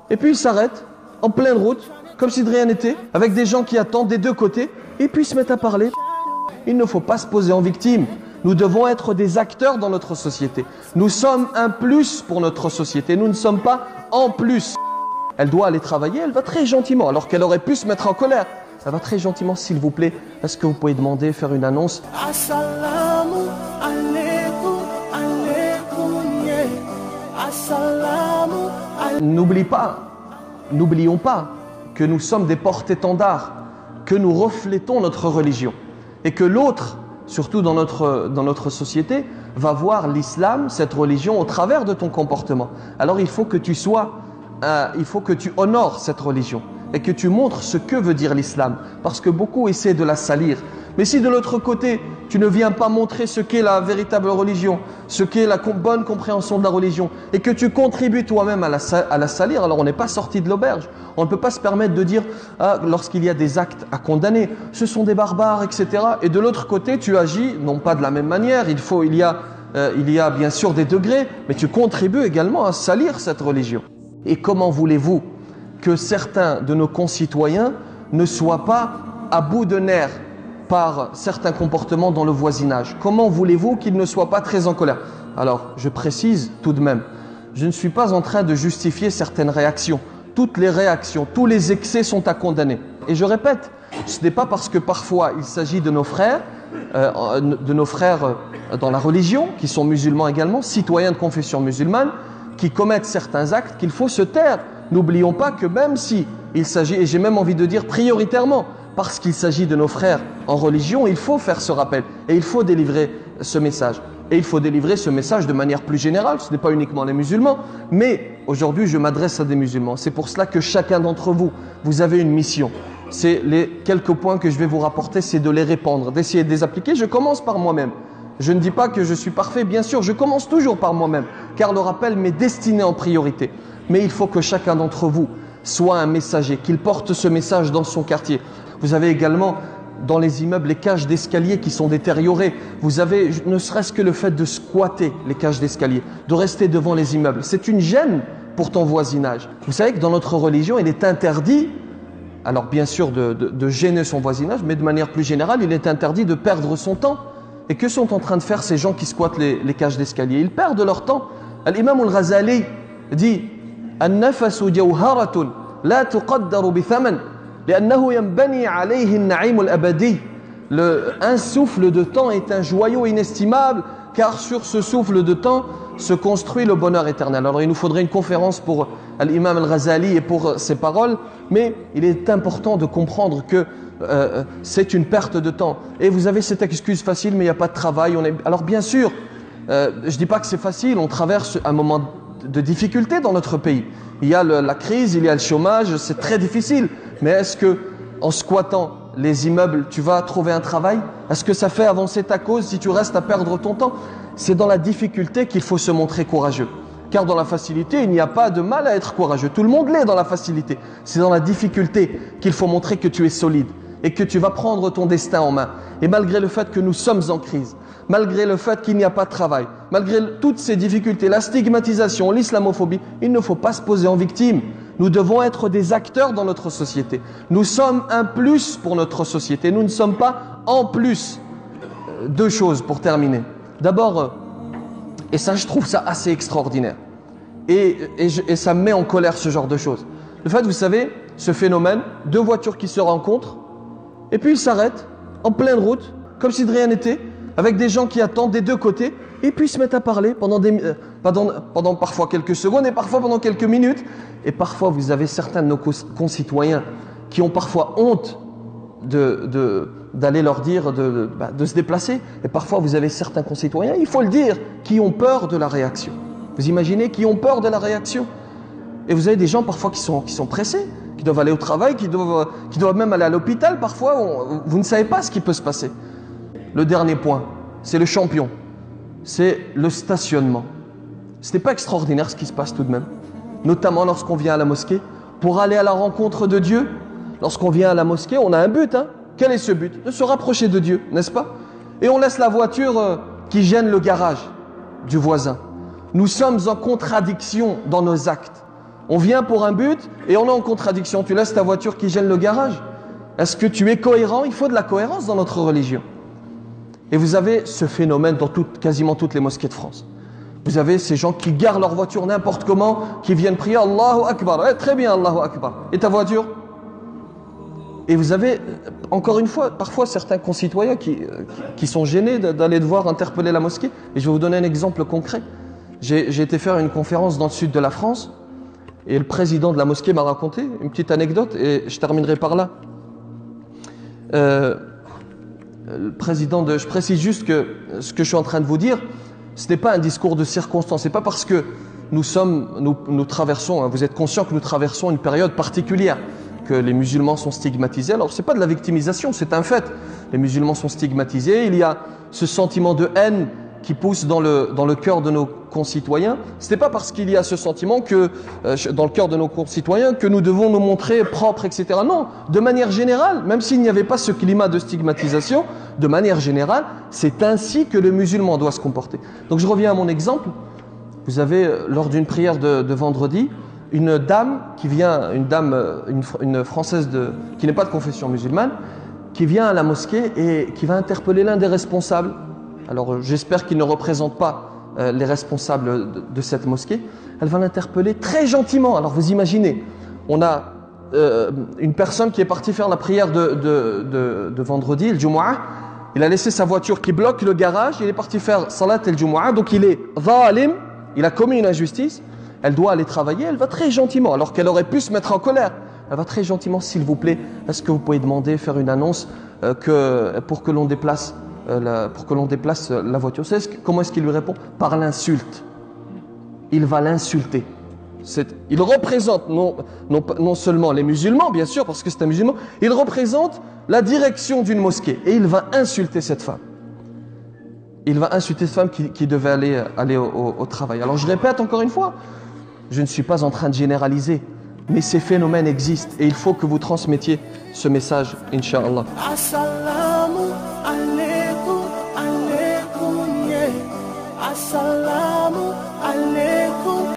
et puis ils s'arrêtent en pleine route, comme si de rien n'était, avec des gens qui attendent des deux côtés, et puis ils se mettent à parler. Il ne faut pas se poser en victime. Nous devons être des acteurs dans notre société. Nous sommes un plus pour notre société, nous ne sommes pas en plus. Elle doit aller travailler, elle va très gentiment, alors qu'elle aurait pu se mettre en colère. Elle va très gentiment, s'il vous plaît, est-ce que vous pouvez demander, faire une annonce? Assalamu alaikum, alaikum, yeah. Assalamu alaikum. N'oublions pas que nous sommes des porte-étendards, que nous reflétons notre religion et que l'autre, surtout dans notre société, va voir l'islam, cette religion, au travers de ton comportement. Alors il faut que tu honores cette religion et que tu montres ce que veut dire l'islam, parce que beaucoup essaient de la salir. Mais si de l'autre côté, tu ne viens pas montrer ce qu'est la véritable religion, ce qu'est la bonne compréhension de la religion, et que tu contribues toi-même à la salir, alors on n'est pas sorti de l'auberge. On ne peut pas se permettre de dire, lorsqu'il y a des actes à condamner, ce sont des barbares, etc. Et de l'autre côté, tu agis, non pas de la même manière, il y a bien sûr des degrés, mais tu contribues également à salir cette religion. Et comment voulez-vous que certains de nos concitoyens ne soient pas à bout de nerfs par certains comportements dans le voisinage? Comment voulez-vous qu'ils ne soient pas très en colère? Alors, je précise tout de même, je ne suis pas en train de justifier certaines réactions. Toutes les réactions, tous les excès sont à condamner. Et je répète, ce n'est pas parce que parfois il s'agit de nos frères dans la religion, qui sont musulmans également, citoyens de confession musulmane, qui commettent certains actes qu'il faut se taire. N'oublions pas que même si il s'agit, et j'ai même envie de dire prioritairement, parce qu'il s'agit de nos frères en religion, il faut faire ce rappel et il faut délivrer ce message. Et il faut délivrer ce message de manière plus générale, ce n'est pas uniquement les musulmans, mais aujourd'hui je m'adresse à des musulmans. C'est pour cela que chacun d'entre vous, vous avez une mission. C'est les quelques points que je vais vous rapporter, c'est de les répandre, d'essayer de les appliquer. Je commence par moi-même. Je ne dis pas que je suis parfait, bien sûr, je commence toujours par moi-même, car le rappel m'est destiné en priorité. Mais il faut que chacun d'entre vous soit un messager, qu'il porte ce message dans son quartier. Vous avez également dans les immeubles les cages d'escalier qui sont détériorées. Vous avez ne serait-ce que le fait de squatter les cages d'escalier, de rester devant les immeubles. C'est une gêne pour ton voisinage. Vous savez que dans notre religion, il est interdit, alors bien sûr de gêner son voisinage, mais de manière plus générale, il est interdit de perdre son temps. Et que sont en train de faire ces gens qui squattent les cages d'escalier? Ils perdent leur temps. L'imam al-Ghazali dit « An-nafasu jawharatun la tuqaddaru bithaman » Un souffle de temps est un joyau inestimable, car sur ce souffle de temps se construit le bonheur éternel. Alors il nous faudrait une conférence pour l'imam al-Ghazali et pour ses paroles, mais il est important de comprendre que c'est une perte de temps. Et vous avez cette excuse facile, mais il n'y a pas de travail. Alors bien sûr, je ne dis pas que c'est facile, on traverse un moment de difficulté dans notre pays. Il y a la crise, il y a le chômage, c'est très difficile. Mais est-ce que en squattant les immeubles, tu vas trouver un travail? Est-ce que ça fait avancer ta cause si tu restes à perdre ton temps? C'est dans la difficulté qu'il faut se montrer courageux. Car dans la facilité, il n'y a pas de mal à être courageux. Tout le monde l'est dans la facilité. C'est dans la difficulté qu'il faut montrer que tu es solide et que tu vas prendre ton destin en main. Et malgré le fait que nous sommes en crise, malgré le fait qu'il n'y a pas de travail, malgré toutes ces difficultés, la stigmatisation, l'islamophobie, il ne faut pas se poser en victime. Nous devons être des acteurs dans notre société. Nous sommes un plus pour notre société. Nous ne sommes pas en plus. Deux choses pour terminer. D'abord, et ça je trouve ça assez extraordinaire, et ça me met en colère ce genre de choses. Le fait, vous savez, ce phénomène, deux voitures qui se rencontrent, et puis ils s'arrêtent en pleine route, comme si de rien n'était, avec des gens qui attendent des deux côtés, et puis ils se mettent à parler pendant parfois quelques secondes et parfois pendant quelques minutes. Et parfois vous avez certains de nos concitoyens qui ont parfois honte d'aller leur dire de se déplacer. Et parfois vous avez certains concitoyens, il faut le dire, qui ont peur de la réaction. Vous imaginez, qui ont peur de la réaction. Et vous avez des gens parfois qui sont pressés, qui doivent aller au travail, qui doivent même aller à l'hôpital. Parfois, vous ne savez pas ce qui peut se passer. Le dernier point, c'est le champion. C'est le stationnement. Ce n'est pas extraordinaire ce qui se passe tout de même. Notamment lorsqu'on vient à la mosquée, pour aller à la rencontre de Dieu. Lorsqu'on vient à la mosquée, on a un but. Quel est ce but? De se rapprocher de Dieu, n'est-ce pas? Et on laisse la voiture qui gêne le garage du voisin. Nous sommes en contradiction dans nos actes. On vient pour un but et on est en contradiction. Tu laisses ta voiture qui gêne le garage. Est-ce que tu es cohérent? Il faut de la cohérence dans notre religion. Et vous avez ce phénomène dans quasiment toutes les mosquées de France. Vous avez ces gens qui garent leur voiture n'importe comment, qui viennent prier Allahu Akbar. Très bien, Allahu Akbar. Et ta voiture? Et vous avez, encore une fois, parfois certains concitoyens qui sont gênés d'aller devoir interpeller la mosquée. Et je vais vous donner un exemple concret. J'ai été faire une conférence dans le sud de la France et le président de la mosquée m'a raconté une petite anecdote et je terminerai par là. Le président je précise juste que ce que je suis en train de vous dire, ce n'est pas un discours de circonstance. C'est pas parce que nous traversons, hein, vous êtes conscient que nous traversons une période particulière, que les musulmans sont stigmatisés. Alors c'est pas de la victimisation, c'est un fait. Les musulmans sont stigmatisés. Il y a ce sentiment de haine qui pousse dans le cœur de nos concitoyens. Ce n'est pas parce qu'il y a ce sentiment que dans le cœur de nos concitoyens que nous devons nous montrer propres, etc. Non, de manière générale, même s'il n'y avait pas ce climat de stigmatisation, de manière générale, c'est ainsi que le musulman doit se comporter. Donc je reviens à mon exemple. Vous avez, lors d'une prière de vendredi, une dame qui vient, une française qui n'est pas de confession musulmane, qui vient à la mosquée et qui va interpeller l'un des responsables. Alors j'espère qu'il ne représente pas les responsables de cette mosquée. Elle va l'interpeller très gentiment. Alors vous imaginez, on a une personne qui est partie faire la prière de vendredi, le Jumu'ah. Il a laissé sa voiture qui bloque le garage, il est parti faire Salat el Jumu'ah, donc il est zalim, il a commis une injustice. Elle doit aller travailler, elle va très gentiment, alors qu'elle aurait pu se mettre en colère. Elle va très gentiment, s'il vous plaît, est-ce que vous pouvez demander, faire une annonce pour que l'on déplace la voiture. Vous savez comment est-ce qu'il lui répond? Par l'insulte. Il va l'insulter. Il représente non seulement les musulmans, bien sûr, parce que c'est un musulman, il représente la direction d'une mosquée et il va insulter cette femme. Il va insulter cette femme qui devait aller au travail. Alors je répète encore une fois, je ne suis pas en train de généraliser, mais ces phénomènes existent et il faut que vous transmettiez ce message, Inch'Allah. Assalamu alaikum, alaikum, yeah. Assalamu